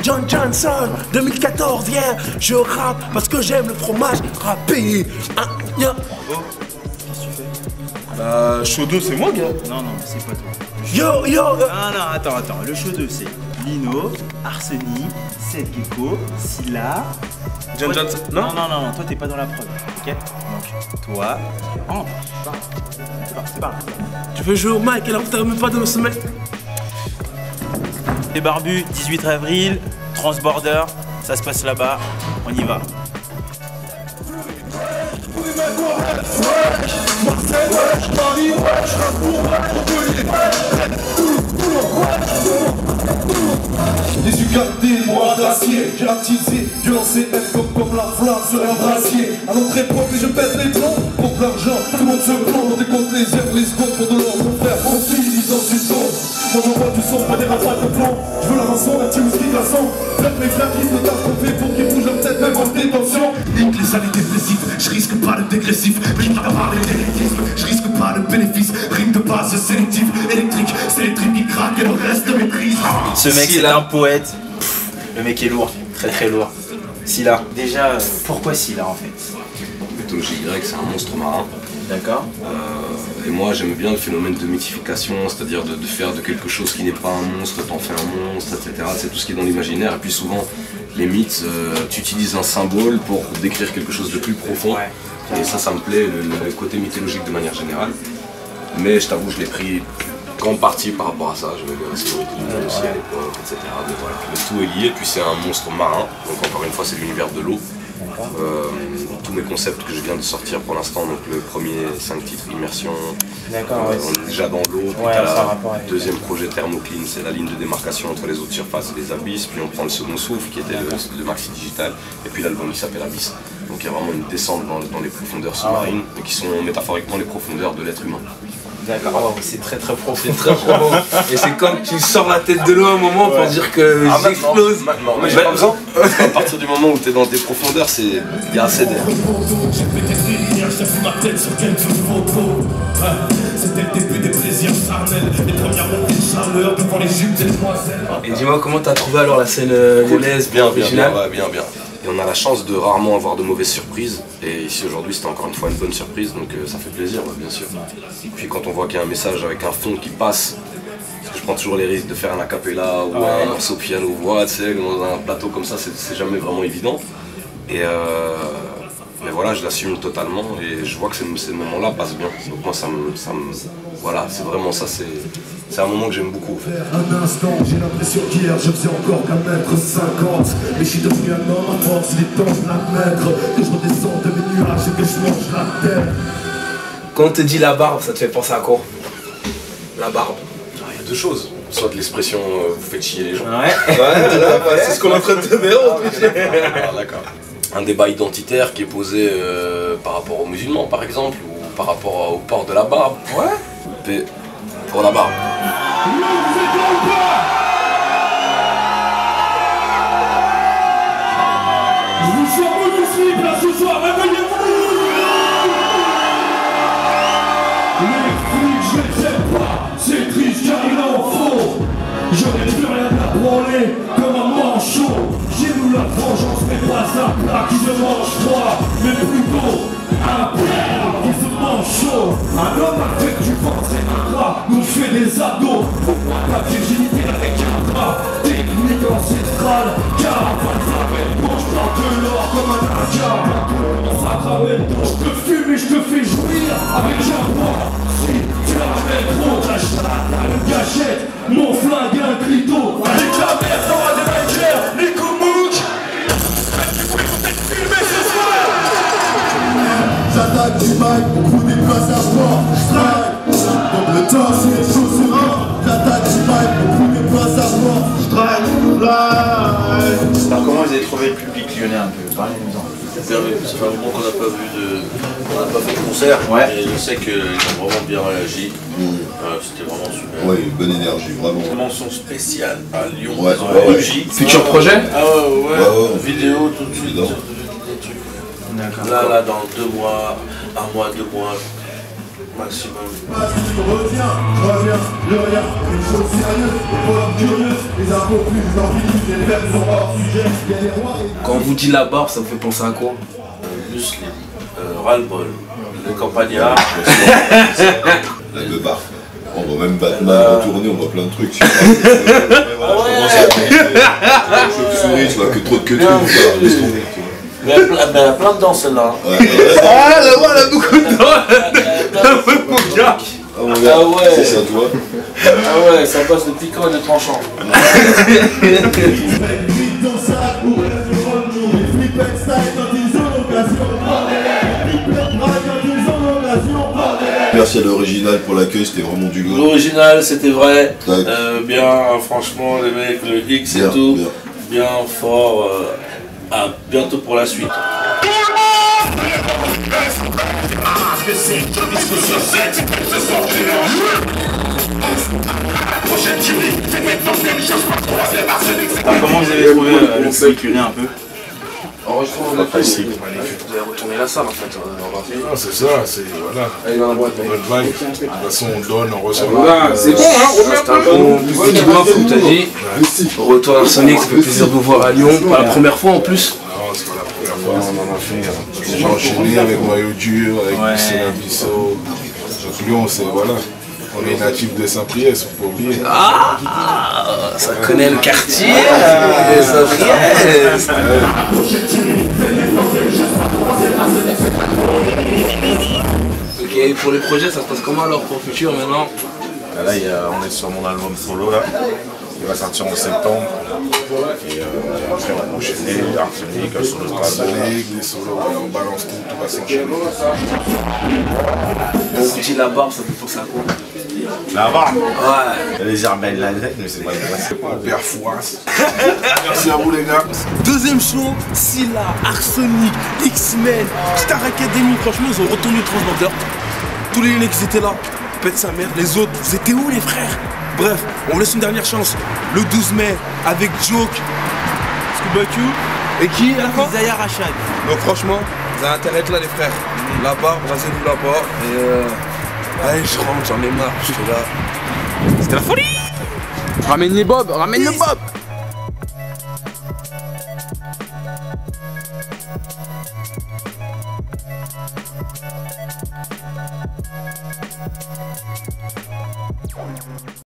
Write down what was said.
John Johnson, 2014, yeah. Je rappe parce que j'aime le fromage râpé. Ah, yeah. Shodo, c'est moi, gars. Non, c'est pas toi. Yo. Non, attends. Le show 2, c'est Lino, Arseny, Seth Gecko, Silla. John Johnson. Non, toi t'es pas dans la prod, ok? Donc, toi, rentre. C'est pas. Tu veux jouer au mic alors que t'as même pas de sommeil? Les barbus, 18 avril, Transborder, ça se passe là-bas, on y va. Les yeux gardés, moi d'acier, j'ai attisé, violencé, même comme la flamme sur un brassier. À notre époque, je pète les plombs pour de l'argent, tout le monde se plombe, on décompte les heures, les secondes pour de l'or. Mon frère, mon fils, dans une zone. Moi j'envoie du son, pas des rafales de plomb. Je veux la rançon, un petit whisky glaçon. Faites mes frères qui se tapent qu'on fait pour qu'ils bougent leur tête, même en détention. Nique les années dépressifs, je risque pas le dégressif. Mais je d'avoir les électismes, je risque pas le bénéfice. Rime de base sélective, électrique, c'est les tripes qui craquent et le reste de maîtrise. Ce mec c'est un poète. Le mec est lourd, très lourd. Silla, déjà, pourquoi Silla en fait? Mythologie grecque, c'est un monstre marin. D'accord. Et moi j'aime bien le phénomène de mythification, c'est-à-dire de faire de quelque chose qui n'est pas un monstre, t'en fais un monstre, etc. C'est tout ce qui est dans l'imaginaire. Et puis souvent, les mythes, tu utilises un symbole pour décrire quelque chose de plus profond. Ouais. Et ça me plaît, le côté mythologique de manière générale. Mais je t'avoue, je l'ai pris grande partie par rapport à ça. J'aimais bien la sécurité du monde aussi à l'époque, etc. Donc voilà, le tout est lié. Puis c'est un monstre marin, donc encore une fois, c'est l'univers de l'eau. Tous mes concepts que je viens de sortir pour l'instant, donc le premier 5 titres immersion, on est déjà dans l'eau, puis le deuxième projet Thermoclean, c'est la ligne de démarcation entre les eaux de surface et les abysses, puis on prend le second souffle qui était le maxi digital, et puis l'album il s'appelle Abyss. Donc il y a vraiment une descente dans les profondeurs sous-marines, qui sont métaphoriquement les profondeurs de l'être humain. D'accord, c'est très profond. C'est très profond. Et c'est quand tu sors la tête de l'eau un moment pour dire que j'explose. Mais j'ai pas besoin. À partir du moment où tu es dans des profondeurs, il y a assez d'air. C'était le début des plaisirs charnels, les premières montées de chaleur devant les jupes des demoiselles. Et dis-moi comment t'as trouvé alors la scène lyonnaise bien. Et on a la chance de rarement avoir de mauvaises surprises. Et ici aujourd'hui c'était encore une fois une bonne surprise, donc ça fait plaisir bien sûr. Et puis quand on voit qu'il y a un message avec un fond qui passe, parce que je prends toujours les risques de faire un acapella ou un morceau piano-voix, tu sais, dans un plateau comme ça c'est jamais vraiment évident. Mais voilà, je l'assume totalement et je vois que ces moments-là passent bien. Donc moi voilà, c'est vraiment ça, c'est un moment que j'aime beaucoup. Un instant, j'ai l'impression qu'hier je faisais encore qu'un mètre 50. Mais je suis devenu un homme à force, il est temps de l'admettre. Que je redescends de mes nuages et que je mange la terre. Quand on te dit la barbe, ça te fait penser à quoi? La barbe. Il y a deux choses. Soit de l'expression vous faites chier les gens. C'est ce qu'on est en train de te dire. D'accord. Un débat identitaire qui est posé par rapport aux musulmans par exemple, ou par rapport au port de la barbe. Ouais. Pour la barbe. Je vous suis en mode slip là ce soir, réveillez-vous. Les flics je les aime pas, c'est triste car il en faut. Je n'ai plus rien à branler comme un manchot. J'ai nous la vengeance mais pas un plat qui se mange froid, mais plutôt un plat qui se mange chaud. Un homme avec du ventre et un drap nous fait des ados. Pourquoi la virginité avec un drap? Technique ancestrale, car pas de travail. Quand je parle de l'or comme un indien, on s'attrape. Je te fume et je te fais jouir avec un point. Si tu la ramènes trop, la chatte, la gâchette, mon flingue et un clito. Avec la merde, t'auras des bikers, les Koumouk. J'attaque du mic, beaucoup des places à sport. J'traille, comme le temps sur les chaussures. J'attaque du mic, beaucoup des places à sport. J'traille, Alors comment vous avez trouvé le public lyonnais un peu? Parlez-nous-en. Ça fait un moment qu'on n'a pas fait de concert, et je sais qu'ils ont vraiment bien réagi. C'était vraiment super. Ouais, une bonne énergie, vraiment. Une mention spéciale à Lyon. Futur projet? Vidéo tout de suite. Là, dans 2 mois, 1 mois, 2 mois. maximum. Reviens, le rien, une chose sérieuse, les problèmes curieux, les infos plus, les ambigus, les verbes sont hors sujet, il y a les rois et... Quand on vous dit la barbe, ça vous fait penser à quoi? Musli, ras-le-bol, le campagnard. La deux barres. On voit même Batman retourner, on voit plein de trucs. Chauve-souris, tu vois que trop de queue de trucs, laisse tomber. Mais elle a plein de dents celle-là. Ah, là-bas, elle a beaucoup de dents. Mon gars. Ah ouais. C'est ça, toi. Ah ouais, ça passe de piquant et de tranchant. Merci à l'original pour l'accueil, c'était vraiment du goût. L'original, c'était vrai. Bien, franchement, les mecs, le X et tout. Bien fort. À bientôt pour la suite. Comment vous avez trouvé le spéculé un peu? Enregistrement, vous avez retourné la salle en fait. C'est ça, c'est voilà. Notre vibe. De toute façon, on donne, on reçoit. C'est bon, hein, c'est un bon petit doigt, comme tu as dit. Retour à Arsenic, ça fait plaisir de vous voir à Lyon. Pas la première fois en plus. Non, c'est pas la première fois, on en a fait. J'ai enchaîné avec Maillot Dur, avec Bissela Bissot. Donc Lyon, c'est voilà. On est natif de Saint-Priest, faut pas oublier. Ah, ça connaît le quartier, Saint-Priest. Ok, pour les projets, ça se passe comment alors pour le futur maintenant? Là, on est sur mon album solo là. Il va sortir en septembre. Et après on va enchaîner Arsenic, un solo Arsenic, des solos, on balance tout va s'enchaîner. On vous dit la barbe, ça fait penser à quoi? La barbe? Ouais. Les Herbel la tête, mais c'est pas le père Fouras. Merci à vous les gars. Deuxième show, Scylla, Arsenic, X-Men, Star Academy, franchement ils ont retenu le transbordeur. Tous les Lyonnais qui étaient là, pète sa mère, les autres, vous étiez où les frères? Bref, on laisse une dernière chance. Le 12 mai, avec Joke, Scuba Q, et qui à la fin? Zaya Rachad. Donc franchement, vous avez intérêt à être là les frères. La barre, rasez-vous la barre. Et allez, je rentre, j'en ai marre, je suis là. C'était la folie. Ramène les bobs, ramène le bob.